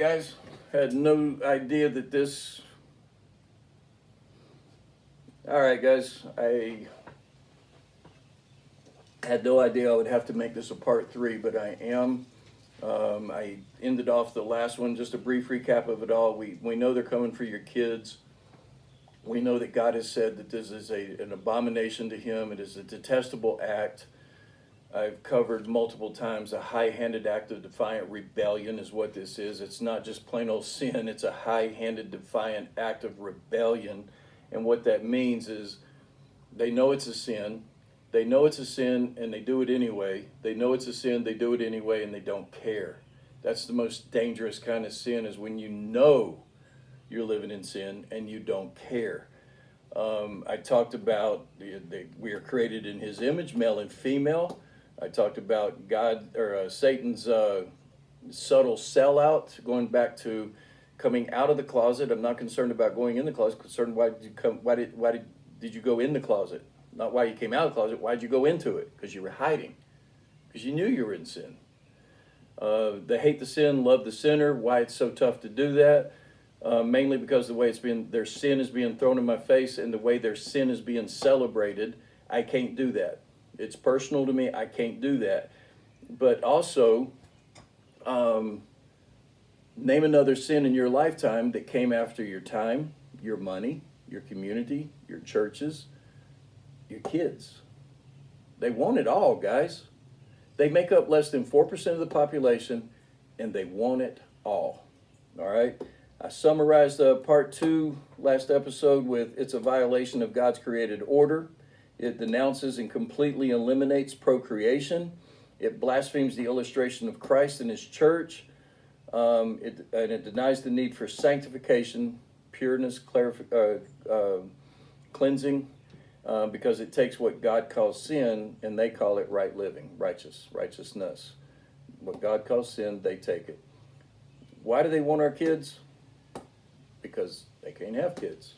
guys. Had no idea that this. All right, guys. I had no idea I would have to make this a part three, but I am. I ended off the last one, just a brief recap of it all. We know they're coming for your kids. We know that God has said that this is an abomination to Him. It is a detestable act. I've covered multiple times a high-handed act of defiant rebellion is what this is. It's not just plain old sin, it's a high-handed defiant act of rebellion. And what that means is they know it's a sin. They know it's a sin and they do it anyway. They know it's a sin, they do it anyway, and they don't care. That's the most dangerous kind of sin, is when you know you're living in sin and you don't care. I talked about we are created in His image, male and female. I talked about Satan's subtle sellout, going back to coming out of the closet. I'm not concerned about going in the closet. I'm concerned why did you come? Why did you go in the closet? Not why you came out of the closet. Why did you go into it? Because you were hiding. Because you knew you were in sin. They hate the sin, love the sinner. Why it's so tough to do that? Mainly because the way their sin is being thrown in my face, and the way their sin is being celebrated. I can't do that. It's personal to me. I can't do that. But also, name another sin in your lifetime that came after your time, your money, your community, your churches, your kids. They want it all, guys. They make up less than 4% of the population, and they want it all. All right? I summarized part 2 last episode with it's a violation of God's created order. It denounces and completely eliminates procreation. It blasphemes the illustration of Christ and His church. It denies the need for sanctification, pureness, cleansing, because it takes what God calls sin and they call it right living, righteousness. What God calls sin, they take it. Why do they want our kids? Because they can't have kids.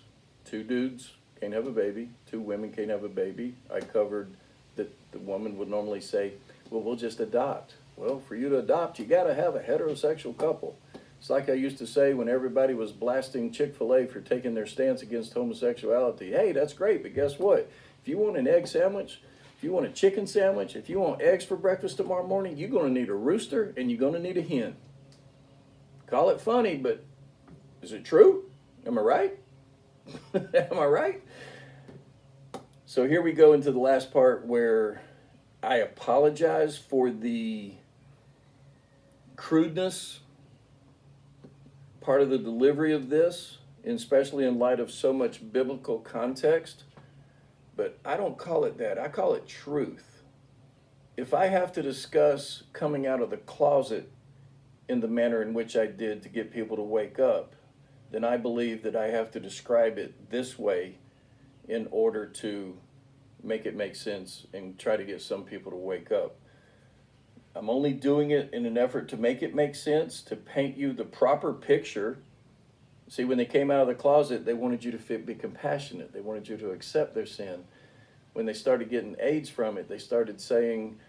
2 dudes can't have a baby. 2 women can't have a baby. I covered that the woman would normally say, well, we'll just adopt. Well, for you to adopt, you got to have a heterosexual couple. It's like I used to say when everybody was blasting Chick-fil-A for taking their stance against homosexuality. Hey, that's great, but guess what? If you want an egg sandwich, if you want a chicken sandwich, if you want eggs for breakfast tomorrow morning, you're going to need a rooster and you're going to need a hen. Call it funny, but is it true? Am I right? Am I right? So here we go into the last part where I apologize for the crudeness part of the delivery of this, and especially in light of so much biblical context. But I don't call it that. I call it truth. If I have to discuss coming out of the closet in the manner in which I did to get people to wake up, then I believe that I have to describe it this way in order to make it make sense and try to get some people to wake up. I'm only doing it in an effort to make it make sense, to paint you the proper picture. See, when they came out of the closet, they wanted you to be compassionate. They wanted you to accept their sin. When they started getting AIDS from it, they started saying,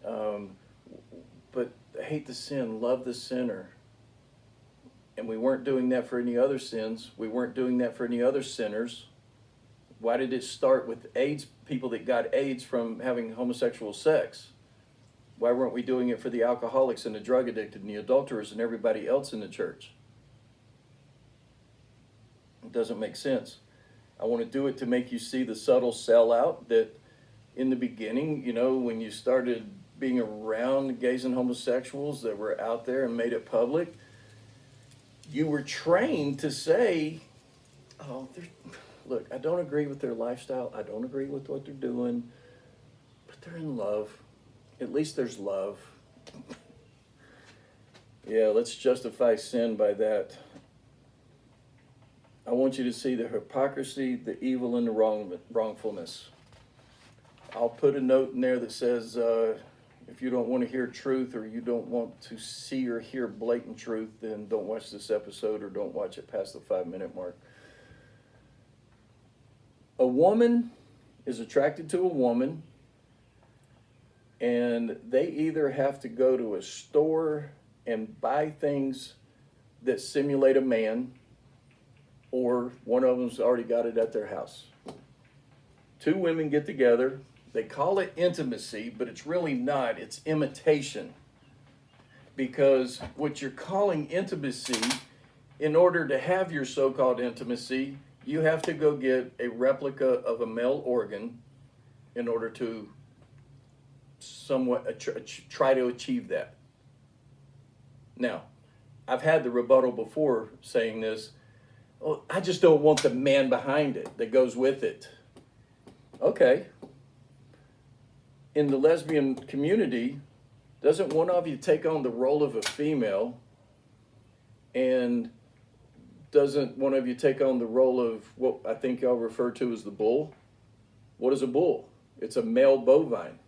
but hate the sin, love the sinner. And we weren't doing that for any other sins. We weren't doing that for any other sinners. Why did it start with AIDS, people that got AIDS from having homosexual sex? Why weren't we doing it for the alcoholics and the drug addicted and the adulterers and everybody else in the church? It doesn't make sense. I want to do it to make you see the subtle sellout that in the beginning, when you started being around gays and homosexuals that were out there and made it public, you were trained to say, look, I don't agree with their lifestyle. I don't agree with what they're doing, but they're in love. At least there's love. Yeah, let's justify sin by that. I want you to see the hypocrisy, the evil, and the wrongfulness. I'll put a note in there that says, if you don't want to hear truth or you don't want to see or hear blatant truth, then don't watch this episode or don't watch it past the 5-minute mark. A woman is attracted to a woman, and they either have to go to a store and buy things that simulate a man, or one of them's already got it at their house. Two women get together, they call it intimacy, but it's really not, it's imitation. Because what you're calling intimacy, in order to have your so-called intimacy, you have to go get a replica of a male organ in order to somewhat try to achieve that. Now, I've had the rebuttal before saying this, oh, I just don't want the man behind it that goes with it. Okay. In the lesbian community, doesn't one of you take on the role of a female, and doesn't one of you take on the role of what I think y'all refer to as the bull? What is a bull? It's a male bovine.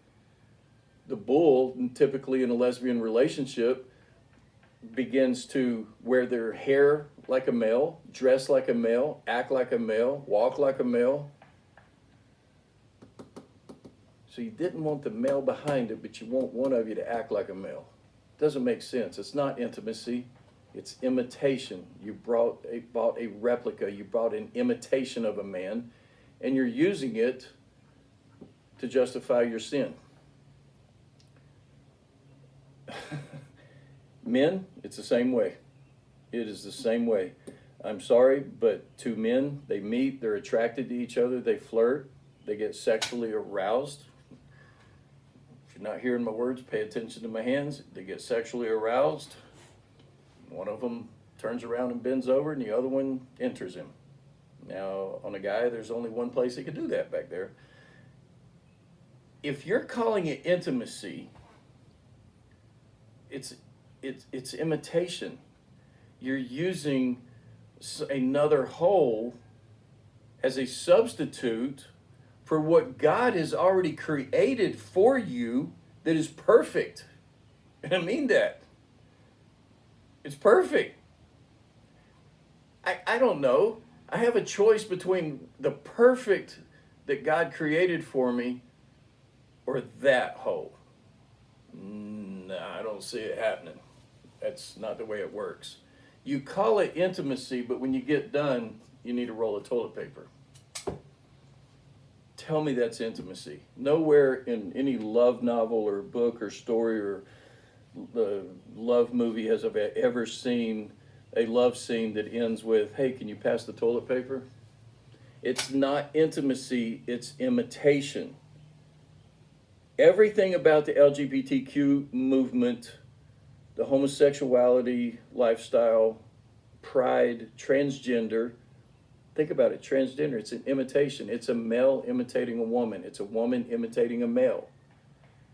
The bull, typically in a lesbian relationship, begins to wear their hair like a male, dress like a male, act like a male, walk like a male. So you didn't want the male behind it, but you want one of you to act like a male. Doesn't make sense. It's not intimacy. It's imitation. You bought a replica. You bought an imitation of a man, and you're using it to justify your sin. Men, it's the same way. It is the same way. I'm sorry, but two men, they meet, they're attracted to each other, they flirt, they get sexually aroused. If you're not hearing my words, pay attention to my hands. They get sexually aroused. One of them turns around and bends over, and the other one enters him. Now, on a guy, there's only one place he can do that back there. If you're calling it intimacy, it's imitation. You're using another whole as a substitute for what God has already created for you that is perfect. And I mean that. It's perfect. I don't know. I have a choice between the perfect that God created for me or that whole. No, I don't see it happening. That's not the way it works. You call it intimacy, but when you get done, you need a roll of toilet paper. Tell me that's intimacy. Nowhere in any love novel or book or story or the love movie has I've ever seen a love scene that ends with, hey, can you pass the toilet paper? It's not intimacy, it's imitation. Everything about the LGBTQ movement, the homosexuality lifestyle, pride, transgender, think about it, transgender, it's an imitation. It's a male imitating a woman. It's a woman imitating a male.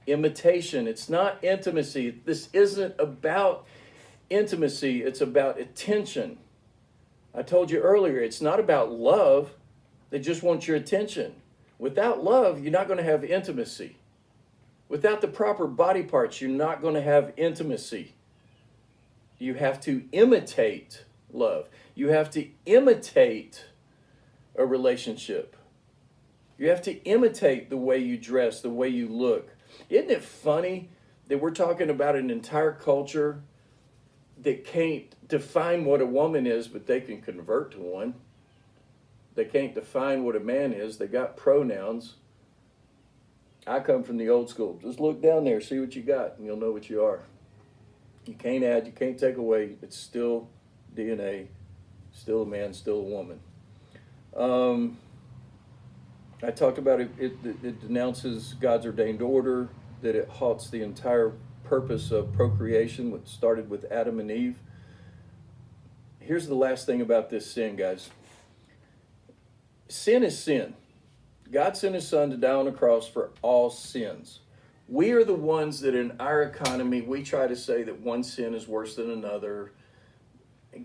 Imitation, it's not intimacy. This isn't about intimacy, it's about attention. I told you earlier, it's not about love. They just want your attention. Without love, you're not going to have intimacy. Without the proper body parts, you're not going to have intimacy. You have to imitate love. You have to imitate a relationship. You have to imitate the way you dress, the way you look. Isn't it funny that we're talking about an entire culture that can't define what a woman is, but they can convert to one? They can't define what a man is. They got pronouns. I come from the old school. Just look down there, see what you got, and you'll know what you are. You can't add, you can't take away. It's still DNA, still a man, still a woman. I talked about it, it denounces God's ordained order, that it halts the entire purpose of procreation, which started with Adam and Eve. Here's the last thing about this sin, guys. Sin is sin. God sent his son to die on the cross for all sins. We are the ones that in our economy, we try to say that one sin is worse than another.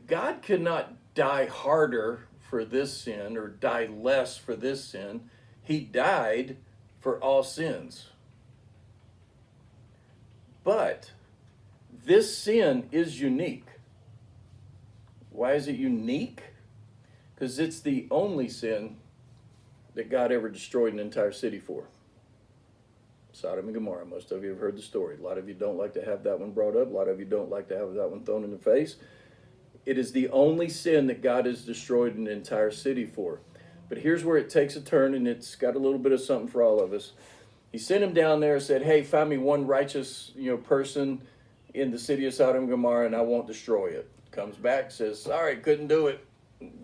God could not die harder for this sin or die less for this sin. He died for all sins. But this sin is unique. Why is it unique? Because it's the only sin that God ever destroyed an entire city for. Sodom and Gomorrah. Most of you have heard the story. A lot of you don't like to have that one brought up. A lot of you don't like to have that one thrown in the face. It is the only sin that God has destroyed an entire city for. But here's where it takes a turn, and it's got a little bit of something for all of us. He sent him down there and said, hey, find me one righteous, person in the city of Sodom and Gomorrah, and I won't destroy it. Comes back, says, all right, couldn't do it.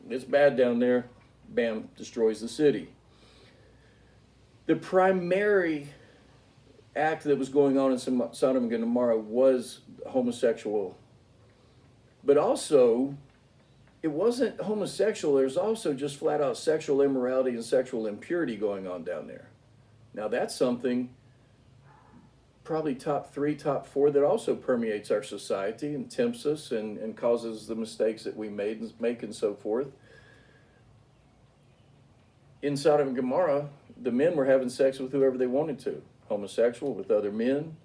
It's bad down there. Bam, destroys the city. The primary act that was going on in Sodom and Gomorrah was homosexual. But also, it wasn't homosexual. There's also just flat out sexual immorality and sexual impurity going on down there. Now that's something probably top 3, top 4 that also permeates our society and tempts us and causes the mistakes that we make and so forth. In Sodom and Gomorrah, the men were having sex with whoever they wanted to. Homosexual with other men,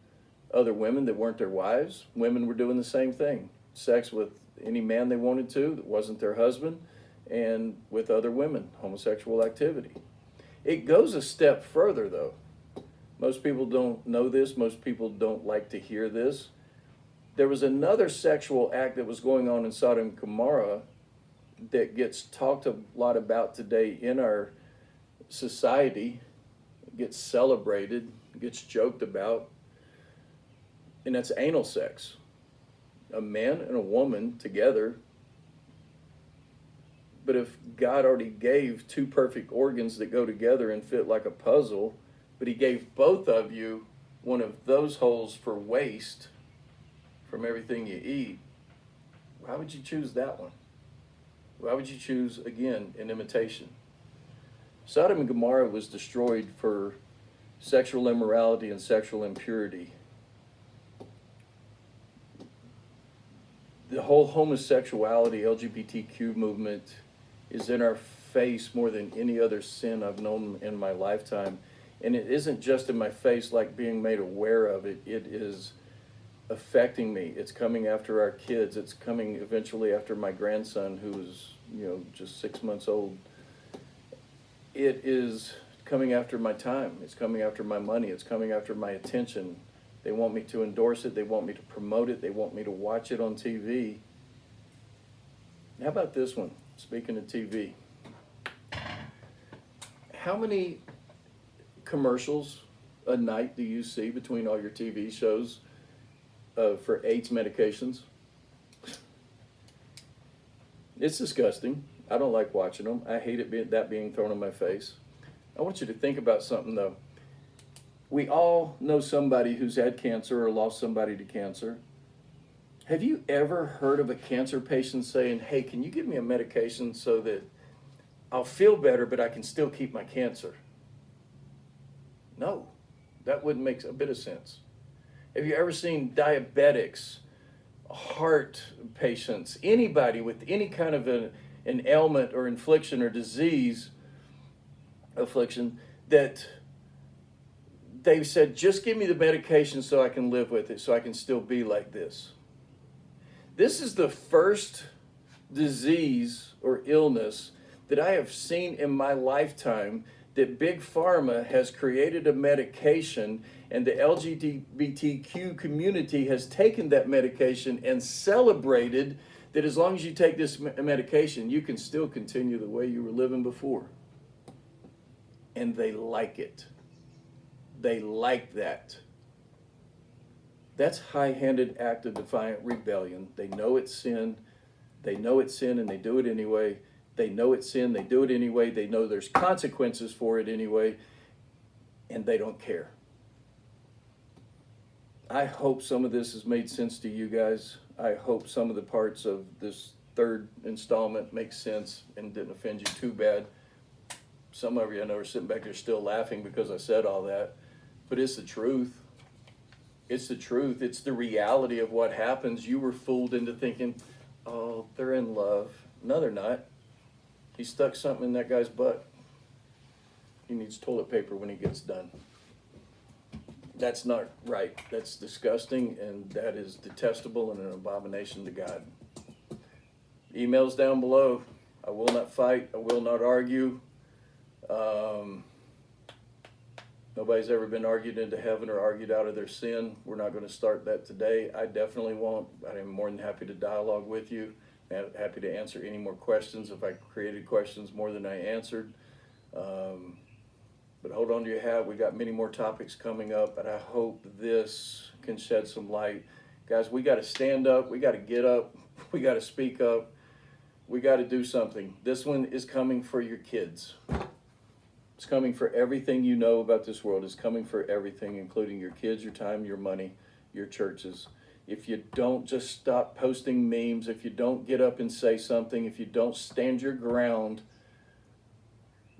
other women that weren't their wives. Women were doing the same thing. Sex with any man they wanted to that wasn't their husband, and with other women, homosexual activity. It goes a step further though. Most people don't know this. Most people don't like to hear this. There was another sexual act that was going on in Sodom and Gomorrah that gets talked a lot about today in our society, gets celebrated, gets joked about, and that's anal sex. A man and a woman together. But if God already gave 2 perfect organs that go together and fit like a puzzle, but he gave both of you one of those holes for waste from everything you eat, why would you choose that one? Why would you choose, again, an imitation? Sodom and Gomorrah was destroyed for sexual immorality and sexual impurity. The whole homosexuality, LGBTQ movement is in our face more than any other sin I've known in my lifetime. And it isn't just in my face like being made aware of it. It is affecting me. It's coming after our kids. It's coming eventually after my grandson, who is, just 6 months old. It is coming after my time. It's coming after my money. It's coming after my attention. They want me to endorse it. They want me to promote it. They want me to watch it on TV. How about this one? Speaking of TV. How many commercials a night do you see between all your TV shows for AIDS medications? It's disgusting. I don't like watching them. I hate it being thrown in my face. I want you to think about something though. We all know somebody who's had cancer or lost somebody to cancer. Have you ever heard of a cancer patient saying, hey, can you give me a medication so that I'll feel better, but I can still keep my cancer? No, that wouldn't make a bit of sense. Have you ever seen diabetics, heart patients, anybody with any kind of an ailment or infliction or disease affliction that they've said, just give me the medication so I can live with it, so I can still be like this? This is the first disease or illness that I have seen in my lifetime that Big Pharma has created a medication, and the LGBTQ community has taken that medication and celebrated that as long as you take this medication, you can still continue the way you were living before. And they like it. They like that. That's high-handed act of defiant rebellion. They know it's sin. They know it's sin and they do it anyway. They know it's sin, they do it anyway. They know there's consequences for it anyway, and they don't care. I hope some of this has made sense to you guys. I hope some of the parts of this 3rd installment make sense and didn't offend you too bad. Some of you I know are sitting back there still laughing because I said all that, but it's the truth. It's the truth. It's the reality of what happens. You were fooled into thinking, oh, they're in love. No, they're not. He stuck something in that guy's butt. He needs toilet paper when he gets done. That's not right. That's disgusting, and that is detestable and an abomination to God. Emails down below. I will not fight. I will not argue. Nobody's ever been argued into heaven or argued out of their sin. We're not going to start that today. I definitely won't. I am more than happy to dialogue with you. Happy to answer any more questions if I created questions more than I answered. But hold on to your hat. We got many more topics coming up, but I hope this can shed some light. Guys, we got to stand up. We got to get up. We got to speak up. We got to do something. This one is coming for your kids. It's coming for everything you know about this world. It's coming for everything, including your kids, your time, your money, your churches. If you don't just stop posting memes, if you don't get up and say something, if you don't stand your ground,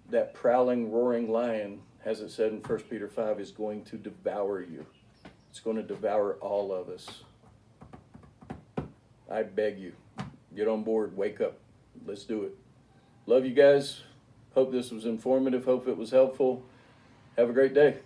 that prowling, roaring lion, as it said in 1 Peter 5, is going to devour you. It's going to devour all of us. I beg you, get on board, wake up. Let's do it. Love you guys. Hope this was informative. Hope it was helpful. Have a great day.